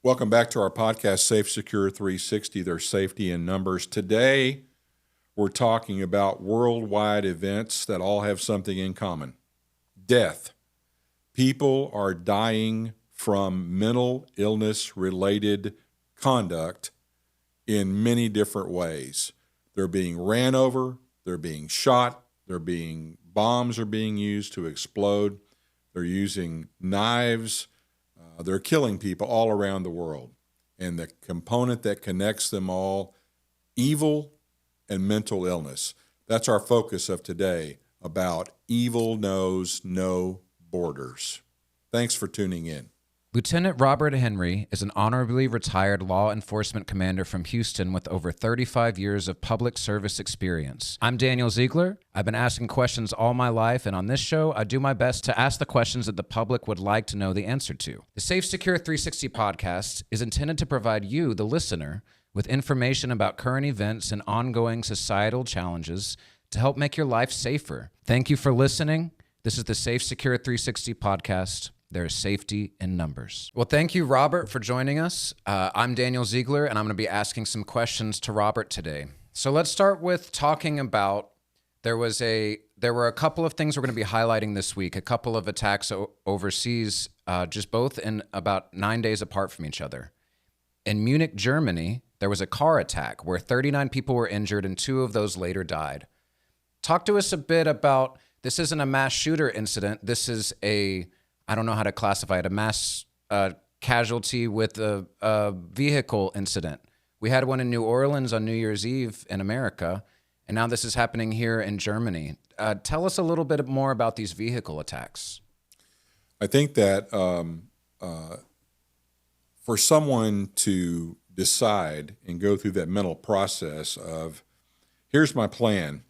Welcome back to our podcast, SAFESECURE 360, their safety in numbers. Today, we're talking about worldwide events that all have something in common. Death. People are dying from mental illness-related conduct in many different ways. They're being ran over, they're being shot, bombs are being used to explode, they're using knives, they're killing people all around the world. And the component that connects them all, evil and mental illness. That's our focus of today, about evil knows no borders. Thanks for tuning in. Lieutenant Robert Henry is an honorably retired law enforcement commander from Houston with over 35 years of public service experience. I'm Daniel Ziegler. I've been asking questions all my life, and on this show, I do my best to ask the questions that the public would like to know the answer to. The SAFESECURE 360 podcast is intended to provide you, the listener, with information about current events and ongoing societal challenges to help make your life safer. Thank you for listening. This is the SAFESECURE 360 podcast. There is safety in numbers. Well, thank you, Robert, for joining us. I'm Daniel Ziegler, and I'm going to be asking some questions to Robert today. So let's start with talking about, there were a couple of things we're going to be highlighting this week, a couple of attacks overseas, just both in about 9 days apart from each other. In Munich, Germany, there was a car attack where 39 people were injured and 2 of those later died. Talk to us a bit about, this isn't a mass shooter incident. This is I don't know how to classify it, a mass casualty with a vehicle incident. We had one in New Orleans on New Year's Eve in America, and now this is happening here in Germany. Tell us a little bit more about these vehicle attacks. I think that for someone to decide and go through that mental process of, here's my plan.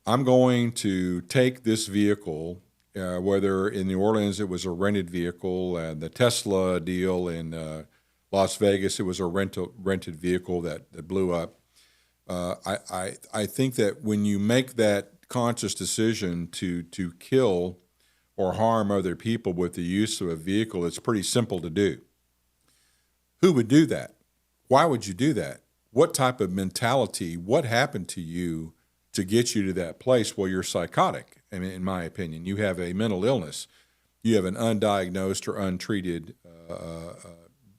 I'm going to take this vehicle, whether in New Orleans it was a rented vehicle, and the Tesla deal in Las Vegas, it was a rented vehicle that blew up. I think that when you make that conscious decision to kill or harm other people with the use of a vehicle, it's pretty simple to do. Who would do that? Why would you do that? What type of mentality, what happened to you to get you to that place? Well, you're psychotic. I mean, in my opinion, you have a mental illness. You have an undiagnosed or untreated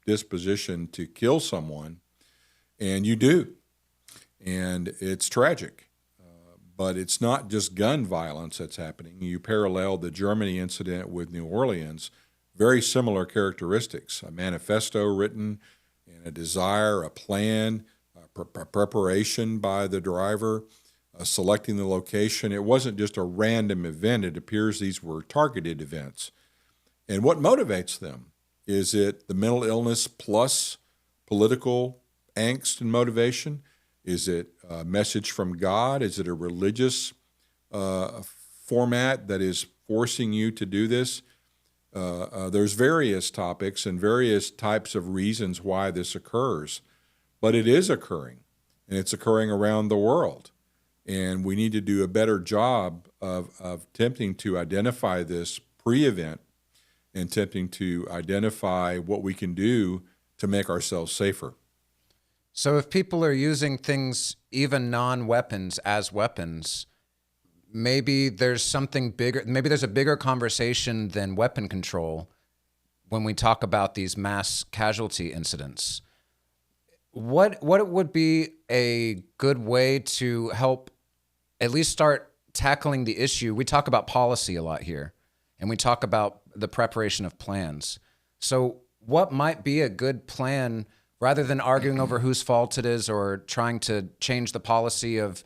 disposition to kill someone, and you do. And it's tragic. But it's not just gun violence that's happening. You parallel the Germany incident with New Orleans, very similar characteristics, a manifesto written and a desire, a plan, preparation by the driver, selecting the location. It wasn't just a random event. It appears these were targeted events. And what motivates them? Is it the mental illness plus political angst and motivation? Is it a message from God? Is it a religious format that is forcing you to do this? There's various topics and various types of reasons why this occurs, but it is occurring, and it's occurring around the world. And we need to do a better job of attempting to identify this pre-event and attempting to identify what we can do to make ourselves safer. So if people are using things, even non-weapons, as weapons, maybe there's something bigger, maybe there's a bigger conversation than weapon control when we talk about these mass casualty incidents. What would be a good way to help at least start tackling the issue? We talk about policy a lot here, and we talk about the preparation of plans. So what might be a good plan, rather than arguing over whose fault it is or trying to change the policy of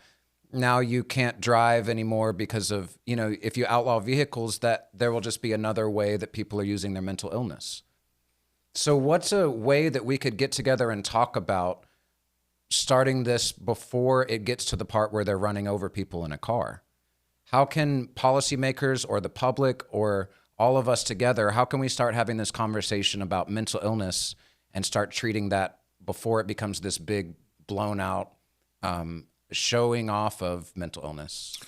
now you can't drive anymore because of, if you outlaw vehicles, that there will just be another way that people are using their mental illness. So what's a way that we could get together and talk about starting this before it gets to the part where they're running over people in a car? How can policymakers or the public or all of us together, how can we start having this conversation about mental illness and start treating that before it becomes this big blown out showing off of mental illness?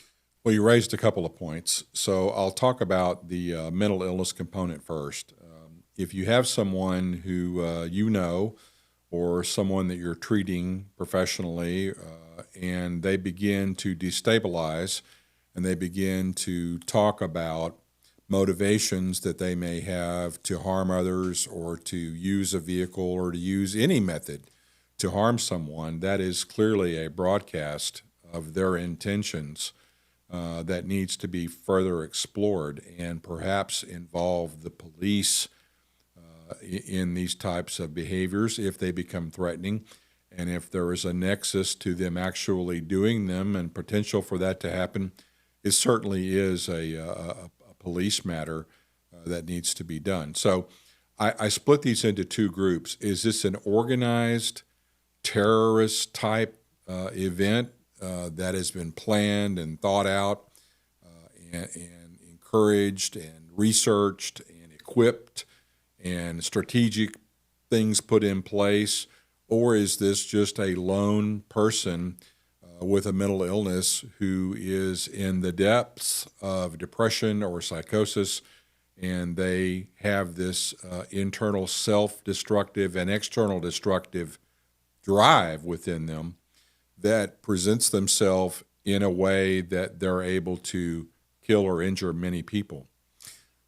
Well, you raised a couple of points. So I'll talk about the mental illness component first. if you have someone who you know or someone that you're treating professionally and they begin to destabilize and they begin to talk about motivations that they may have to harm others or to use a vehicle or to use any method to harm someone, that is clearly a broadcast of their intentions that needs to be further explored and perhaps involve the police in these types of behaviors if they become threatening, and if there is a nexus to them actually doing them and potential for that to happen, it certainly is a police matter that needs to be done. So I split these into two groups. Is this an organized terrorist type event that has been planned and thought out and encouraged and researched and equipped and strategic things put in place, or is this just a lone person with a mental illness who is in the depths of depression or psychosis, and they have this internal self-destructive and external destructive drive within them that presents themselves in a way that they're able to kill or injure many people?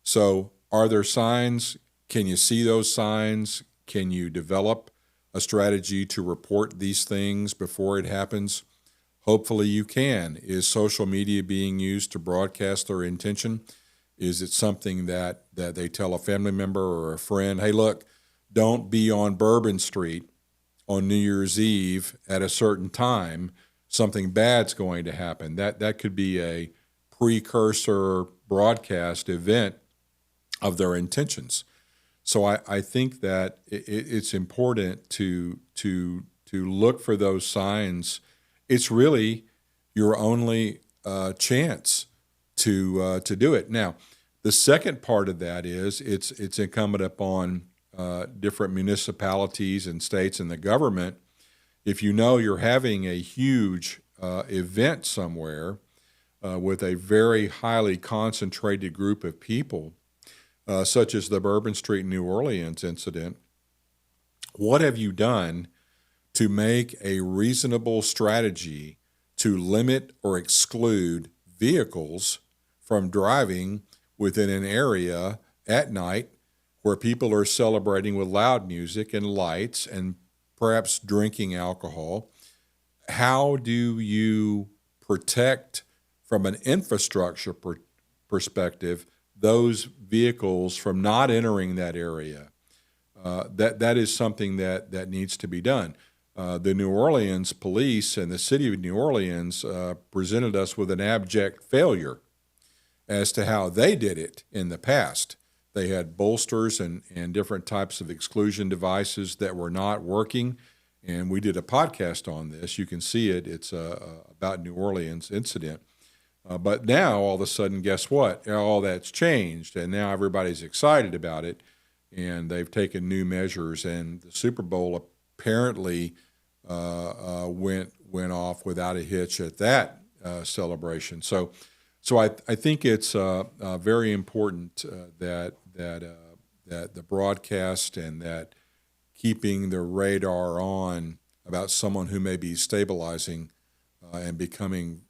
So are there signs? Can you see those signs? Can you develop a strategy to report these things before it happens? Hopefully you can. Is social media being used to broadcast their intention? Is it something that they tell a family member or a friend, hey, look, don't be on Bourbon Street on New Year's Eve at a certain time, something bad's going to happen. That could be a precursor broadcast event of their intentions. So I think that it's important to look for those signs. It's really your only chance to do it. Now, the second part of that is it's incumbent upon different municipalities and states and the government. If you know you're having a huge event somewhere with a very highly concentrated group of people, such as the Bourbon Street, New Orleans incident, what have you done to make a reasonable strategy to limit or exclude vehicles from driving within an area at night where people are celebrating with loud music and lights and perhaps drinking alcohol? How do you protect from an infrastructure perspective those vehicles from not entering that area? That is something that needs to be done. The New Orleans police and the city of New Orleans presented us with an abject failure as to how they did it in the past. They had bolsters and different types of exclusion devices that were not working, and we did a podcast on this. You can see it. It's about New Orleans incident. But now, all of a sudden, guess what? All that's changed, and now everybody's excited about it, and they've taken new measures, and the Super Bowl apparently went off without a hitch at that celebration. So I think it's very important that the broadcast and that keeping the radar on about someone who may be stabilizing and becoming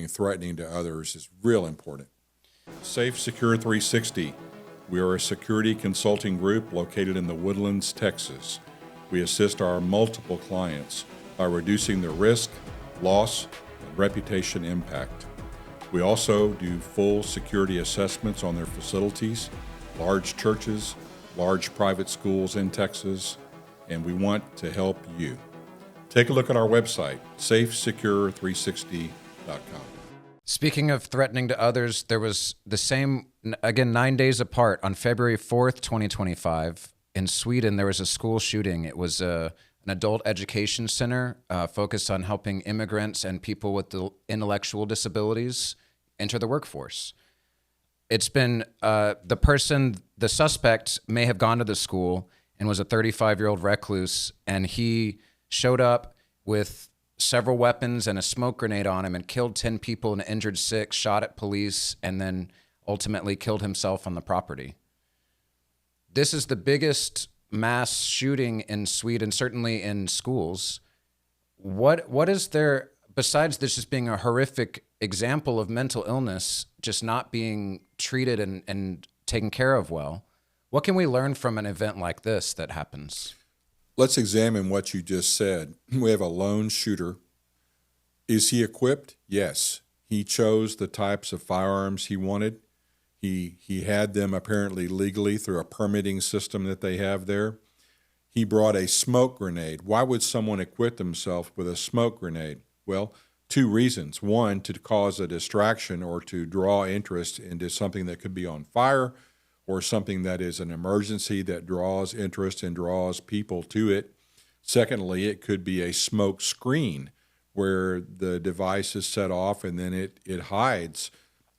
threatening to others is real important. SAFESECURE 360. We are a security consulting group located in the Woodlands, Texas. We assist our multiple clients by reducing the risk, loss, and reputation impact. We also do full security assessments on their facilities, large churches, large private schools in Texas, and we want to help you. Take a look at our website, SAFESECURE360.com. Speaking of threatening to others, there was the same, again, 9 days apart, on February 4th, 2025, in Sweden, there was a school shooting. It was an adult education center focused on helping immigrants and people with intellectual disabilities enter the workforce. It's been, the suspect may have gone to the school and was a 35-year-old recluse, and he showed up with several weapons and a smoke grenade on him and killed 10 people and injured 6, shot at police, and then ultimately killed himself on the property. This is the biggest mass shooting in Sweden, certainly in schools. What is there, besides this just being a horrific example of mental illness just not being treated and taken care of well, what can we learn from an event like this that happens? Let's examine what you just said. We have a lone shooter. Is he equipped? Yes. He chose the types of firearms he wanted. He had them apparently legally through a permitting system that they have there. He brought a smoke grenade. Why would someone equip themselves with a smoke grenade? Well, two reasons. One, to cause a distraction or to draw interest into something that could be on fire or something that is an emergency that draws interest and draws people to it. Secondly, it could be a smoke screen where the device is set off and then it hides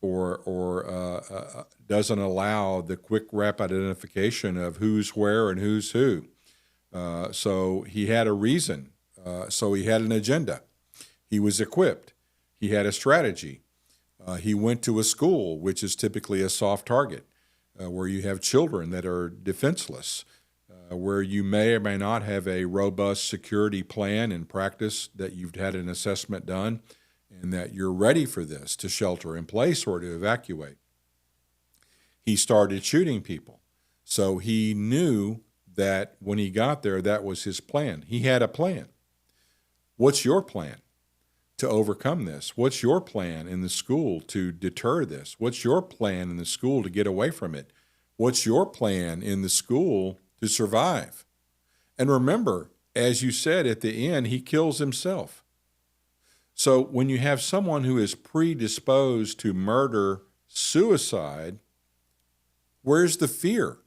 or doesn't allow the quick, rapid identification of who's where and who's who. So he had a reason. So he had an agenda. He was equipped. He had a strategy. He went to a school, which is typically a soft target, where you have children that are defenseless, where you may or may not have a robust security plan and practice that you've had an assessment done and that you're ready for this to shelter in place or to evacuate. He started shooting people. So he knew that when he got there, that was his plan. He had a plan. What's your plan to overcome this? What's your plan in the school to deter this? What's your plan in the school to get away from it? What's your plan in the school to survive? And remember, as you said at the end, he kills himself. So when you have someone who is predisposed to murder, suicide, where's the fear?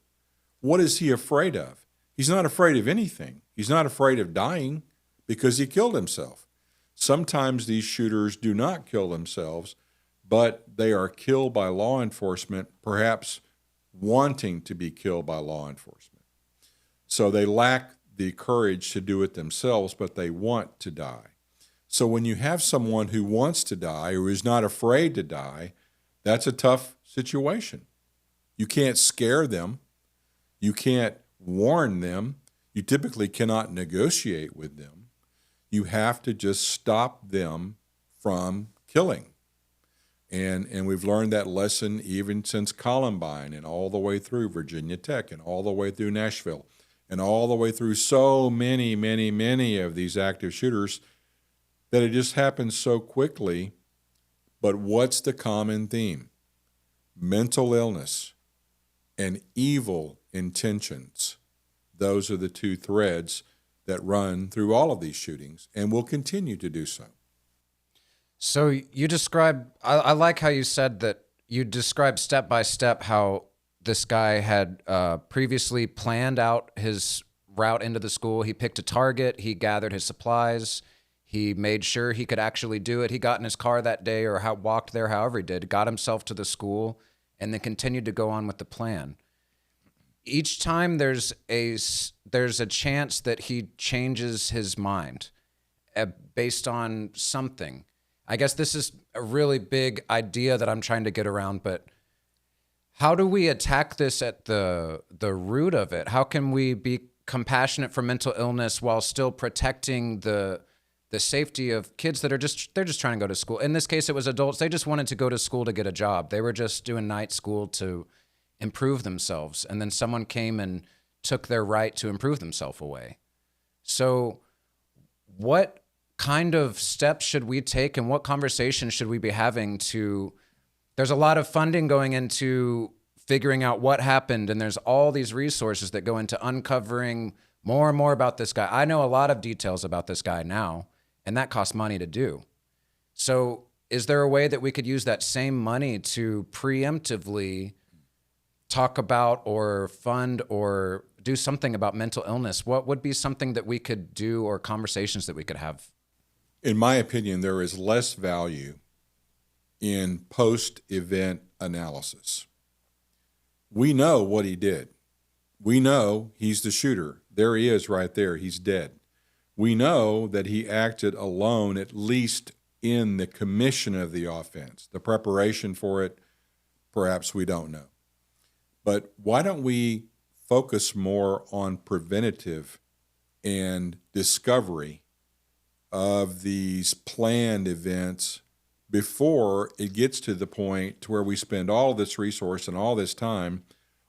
What is he afraid of? He's not afraid of anything. He's not afraid of dying because he killed himself. Sometimes these shooters do not kill themselves, but they are killed by law enforcement, perhaps wanting to be killed by law enforcement. So they lack the courage to do it themselves, but they want to die. So when you have someone who wants to die or is not afraid to die, that's a tough situation. You can't scare them. You can't warn them. You typically cannot negotiate with them. You have to just stop them from killing. And we've learned that lesson even since Columbine and all the way through Virginia Tech and all the way through Nashville and all the way through so many, many, many of these active shooters that it just happens so quickly. But what's the common theme? Mental illness and evil intentions. Those are the two threads that run through all of these shootings and will continue to do so. So you describe, I like how you said that you described step by step how this guy had previously planned out his route into the school. He picked a target, he gathered his supplies, he made sure he could actually do it. He got in his car that day or walked there, however he did, got himself to the school, and then continued to go on with the plan. Each time there's a chance that he changes his mind based on something. I guess this is a really big idea that I'm trying to get around, but how do we attack this at the root of it? How can we be compassionate for mental illness while still protecting the safety of kids that they're just trying to go to school? In this case, it was adults. They just wanted to go to school to get a job. They were just doing night school to improve themselves. And then someone came and took their right to improve themselves away. So what kind of steps should we take and what conversations should we be having there's a lot of funding going into figuring out what happened, and there's all these resources that go into uncovering more and more about this guy. I know a lot of details about this guy now, and that costs money to do. So is there a way that we could use that same money to preemptively talk about or fund or do something about mental illness? What would be something that we could do or conversations that we could have? In my opinion, there is less value in post-event analysis. We know what he did. We know he's the shooter. There he is right there. He's dead. We know that he acted alone, at least in the commission of the offense. The preparation for it, perhaps we don't know. But why don't we focus more on preventative and discovery of these planned events before it gets to the point to where we spend all this resource and all this time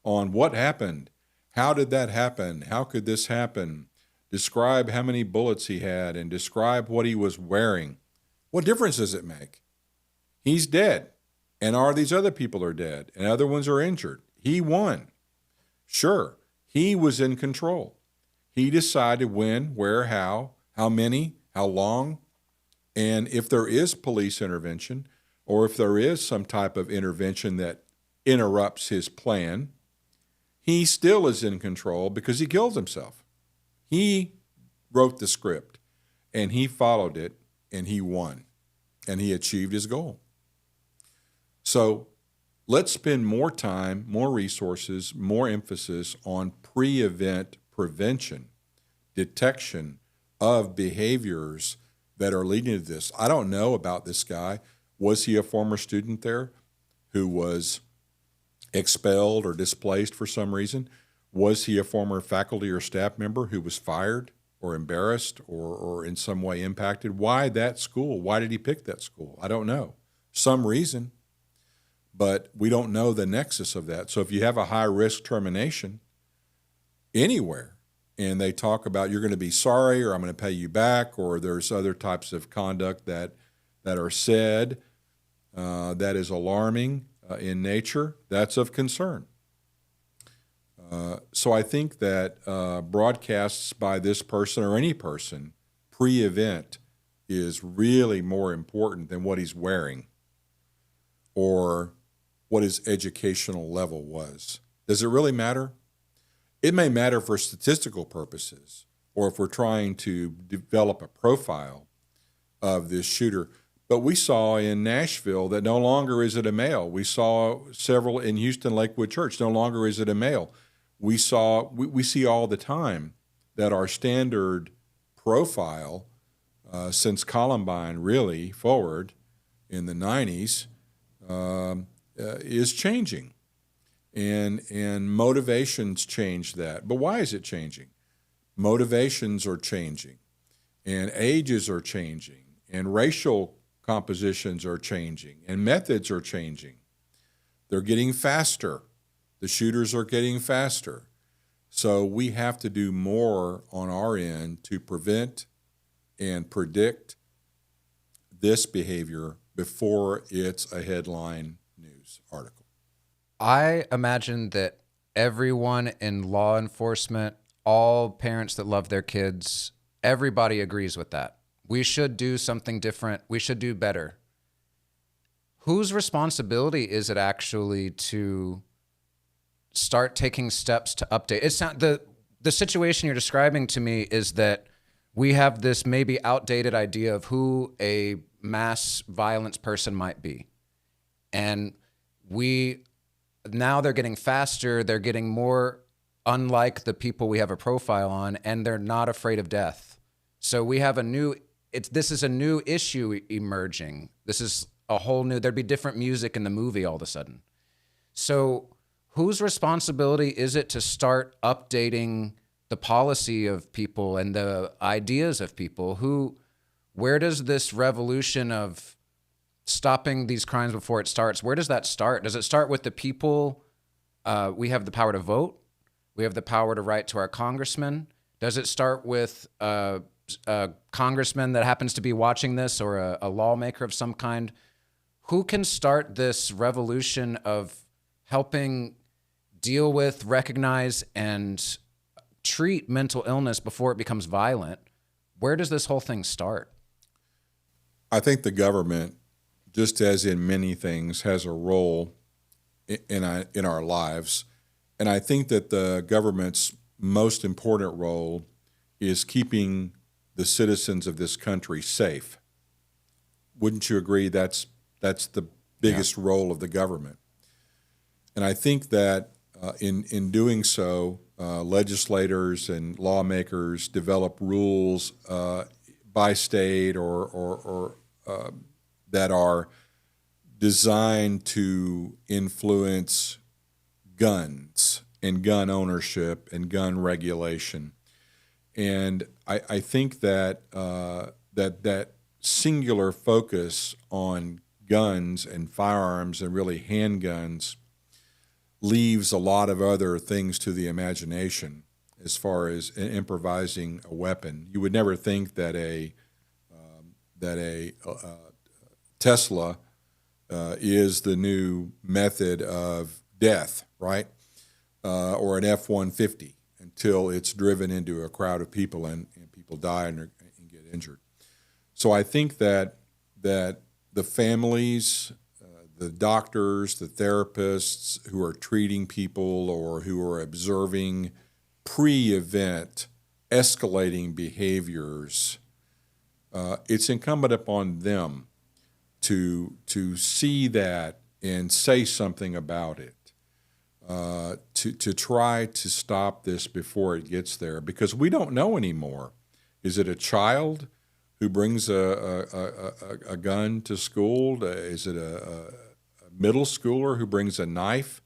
on what happened. How did that happen? How could this happen? Describe how many bullets he had and describe what he was wearing. What difference does it make? He's dead. And are these other people are dead and other ones are injured? He won. Sure, he was in control. He decided when, where, how many, how long. And if there is police intervention, or if there is some type of intervention that interrupts his plan, he still is in control because he killed himself. He wrote the script, and he followed it, and he won, and he achieved his goal. So let's spend more time, more resources, more emphasis on pre-event prevention, detection of behaviors that are leading to this. I don't know about this guy. Was he a former student there who was expelled or displaced for some reason? Was he a former faculty or staff member who was fired or embarrassed or in some way impacted? Why that school? Why did he pick that school? I don't know. Some reason, but we don't know the nexus of that. So if you have a high-risk termination anywhere, and they talk about you're going to be sorry or I'm going to pay you back, or there's other types of conduct that are said that is alarming in nature, that's of concern. So I think that broadcasts by this person or any person pre-event is really more important than what he's wearing or what his educational level was. Does it really matter? It may matter for statistical purposes, or if we're trying to develop a profile of this shooter. But we saw in Nashville that no longer is it a male. We saw several in Houston Lakewood Church. No longer is it a male. We see all the time that our standard profile since Columbine really forward in the 90s is changing. And motivations change that. But why is it changing? Motivations are changing, and ages are changing, and racial compositions are changing, and methods are changing. They're getting faster. The shooters are getting faster. So we have to do more on our end to prevent and predict this behavior before it's a headline news article. I imagine that everyone in law enforcement, all parents that love their kids, everybody agrees with that. We should do something different. We should do better. Whose responsibility is it actually to start taking steps to update? It's not the situation you're describing to me is that we have this maybe outdated idea of who a mass violence person might be. And now they're getting faster, they're getting more unlike the people we have a profile on, and they're not afraid of death. So we have this is a new issue emerging. This is a whole new, there'd be different music in the movie all of a sudden. So whose responsibility is it to start updating the policy of people and the ideas of people? Where does this revolution of stopping these crimes before it starts, where does that start? Does it start with the people? We have the power to vote. We have the power to write to our congressman. Does it start with a congressman that happens to be watching this, or a lawmaker of some kind? Who can start this revolution of helping deal with, recognize, and treat mental illness before it becomes violent? Where does this whole thing start? I think the government, just as in many things, has a role in our lives. And I think that the government's most important role is keeping the citizens of this country safe. Wouldn't you agree that's the biggest role of the government? And I think that in doing so, legislators and lawmakers develop rules by state or that are designed to influence guns and gun ownership and gun regulation. And I think that that singular focus on guns and firearms and really handguns leaves a lot of other things to the imagination as far as improvising a weapon. You would never think that a Tesla is the new method of death, right? Or an F-150 until it's driven into a crowd of people and people die and get injured. So I think that the families, the doctors, the therapists who are treating people or who are observing pre-event escalating behaviors, it's incumbent upon them to see that and say something about it, to try to stop this before it gets there, because we don't know anymore. Is it a child who brings a gun to school? Is it a middle schooler who brings a knife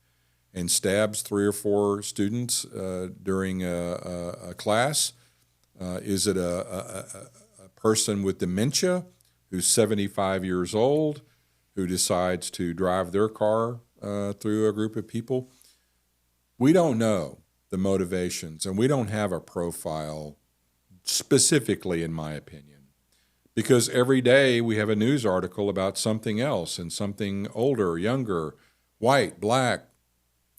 and stabs 3 or 4 students during a class? Is it a person with dementia who's 75 years old who decides to drive their car through a group of people? We don't know the motivations, and we don't have a profile specifically, in my opinion, because every day we have a news article about something else and something older, younger, white, black,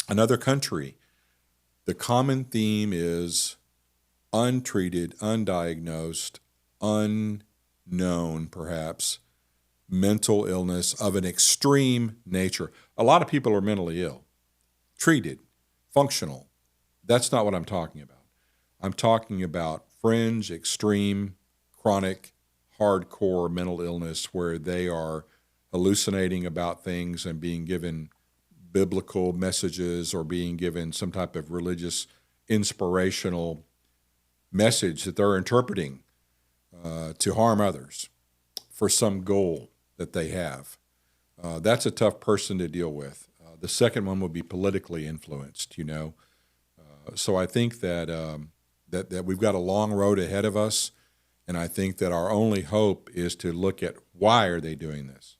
another country. The common theme is untreated, undiagnosed, unknown, perhaps, mental illness of an extreme nature. A lot of people are mentally ill, treated, functional. That's not what I'm talking about. I'm talking about fringe, extreme, chronic, hardcore mental illness where they are hallucinating about things and being given biblical messages or being given some type of religious inspirational message that they're interpreting to harm others for some goal that they have. That's a tough person to deal with. The second one would be politically influenced, you know. So I think that that we've got a long road ahead of us, and I think that our only hope is to look at why are they doing this,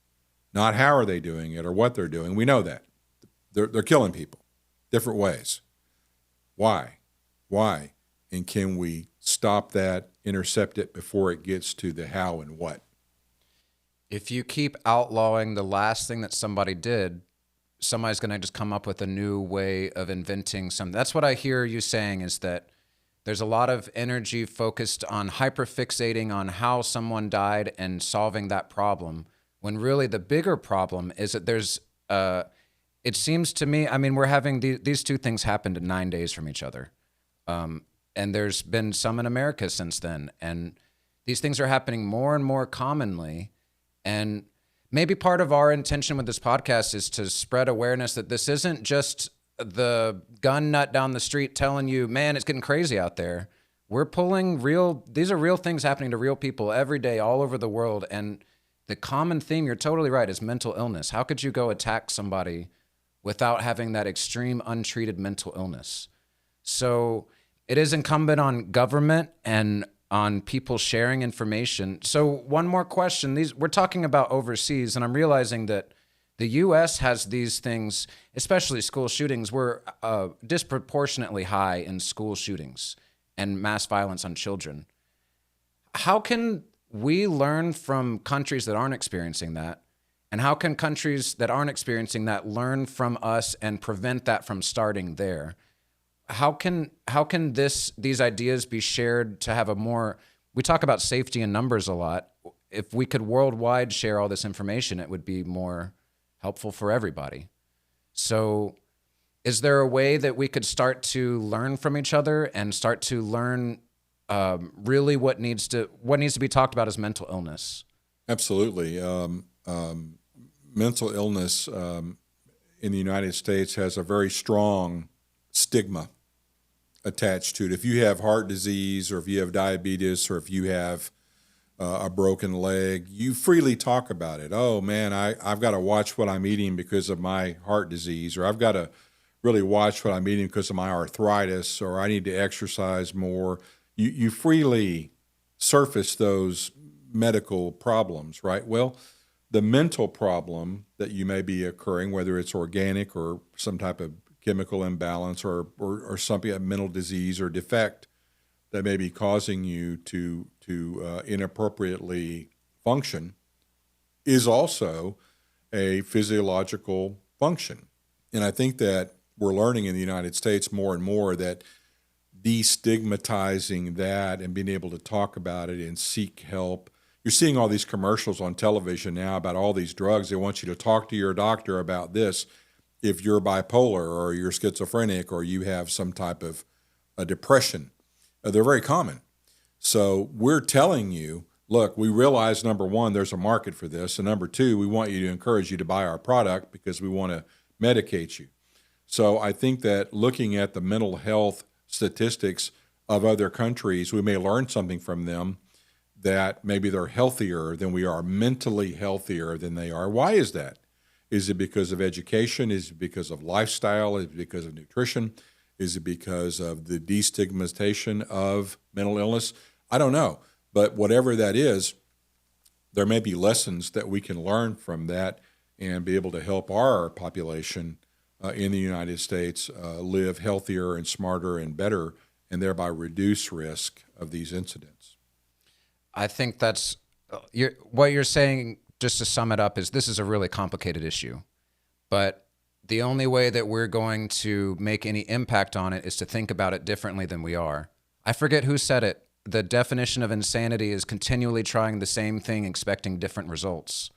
not how are they doing it or what they're doing. We know that they're killing people different ways. Why? And can we stop that, intercept it before it gets to the how and what? If you keep outlawing the last thing that somebody did, somebody's going to just come up with a new way of inventing something. That's what I hear you saying, is that there's a lot of energy focused on hyperfixating on how someone died and solving that problem, when really the bigger problem is that there's, it seems to me, I mean, we're having these two things happened in 9 days from each other. And there's been some in America since then. And these things are happening more and more commonly. And maybe part of our intention with this podcast is to spread awareness that this isn't just the gun nut down the street telling you, man, it's getting crazy out there. We're pulling these are real things happening to real people every day all over the world. And the common theme, you're totally right, is mental illness. How could you go attack somebody without having that extreme untreated mental illness? So it is incumbent on government and on people sharing information. So one more question. We're talking about overseas, and I'm realizing that the U.S. has these things, especially school shootings. We're disproportionately high in school shootings and mass violence on children. How can we learn from countries that aren't experiencing that? And how can countries that aren't experiencing that learn from us and prevent that from starting there? How can these ideas be shared to have a more, we talk about safety in numbers a lot. If we could worldwide share all this information, it would be more helpful for everybody. So is there a way that we could start to learn from each other and start to learn really what needs to be talked about as mental illness? Absolutely. Mental illness in the United States has a very strong stigma attached to it. If you have heart disease, or if you have diabetes, or if you have a broken leg, you freely talk about it. Oh man, I've got to watch what I'm eating because of my heart disease, or I've got to really watch what I'm eating because of my arthritis, or I need to exercise more. You freely surface those medical problems, right? Well, the mental problem that you may be occurring, whether it's organic or some type of chemical imbalance or something, a mental disease or defect that may be causing you to inappropriately function, is also a physiological function. And I think that we're learning in the United States more and more that destigmatizing that and being able to talk about it and seek help. You're seeing all these commercials on television now about all these drugs. They want you to talk to your doctor about this if you're bipolar or you're schizophrenic or you have some type of a depression. They're very common. So we're telling you, look, we realize, number one, there's a market for this. And number two, we want you to encourage you to buy our product because we want to medicate you. So I think that looking at the mental health statistics of other countries, we may learn something from them, that maybe they're healthier than we are, mentally healthier than they are. Why is that? Is it because of education? Is it because of lifestyle? Is it because of nutrition? Is it because of the destigmatization of mental illness? I don't know. But whatever that is, there may be lessons that we can learn from that and be able to help our population in the United States live healthier and smarter and better, and thereby reduce risk of these incidents. I think that's what you're saying, just to sum it up, is this is a really complicated issue. But the only way that we're going to make any impact on it is to think about it differently than we are. I forget who said it. The definition of insanity is continually trying the same thing, expecting different results.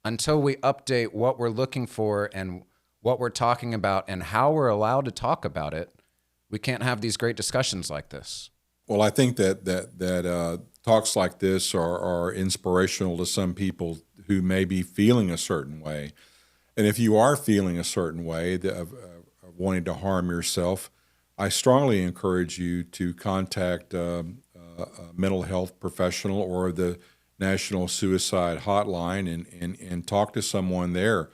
Until we update what we're looking for and what we're talking about and how we're allowed to talk about it, we can't have these great discussions like this. Well, I think that talks like this are inspirational to some people who may be feeling a certain way. And if you are feeling a certain way of wanting to harm yourself, I strongly encourage you to contact a mental health professional or the National Suicide Hotline and talk to someone there.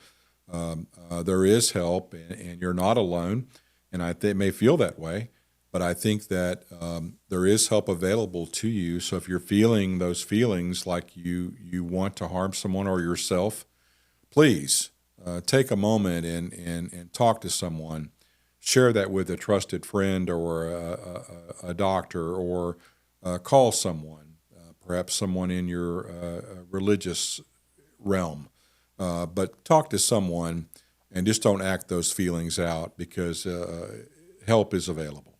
There is help, and you're not alone. And they may feel that way, but I think that there is help available to you. So if you're feeling those feelings like you want to harm someone or yourself, please take a moment and talk to someone. Share that with a trusted friend or a doctor, or call someone, perhaps someone in your religious realm. But talk to someone and just don't act those feelings out, because help is available.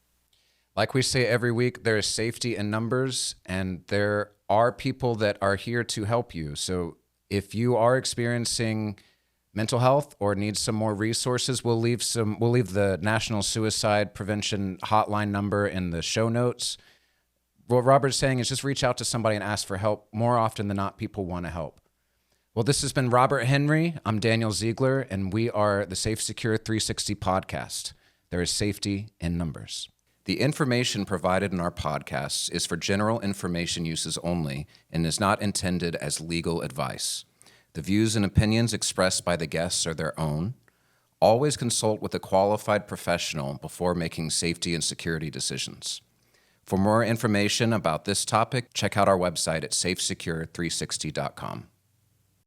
Like we say every week, there is safety in numbers, and there are people that are here to help you. So if you are experiencing mental health or need some more resources, we'll leave the National Suicide Prevention Hotline number in the show notes. What Robert's saying is just reach out to somebody and ask for help. More often than not, people want to help. Well, this has been Robert Henry. I'm Daniel Ziegler, and we are the SAFESECURE 360 podcast. There is safety in numbers. The information provided in our podcasts is for general information uses only and is not intended as legal advice. The views and opinions expressed by the guests are their own. Always consult with a qualified professional before making safety and security decisions. For more information about this topic, check out our website at safesecure360.com.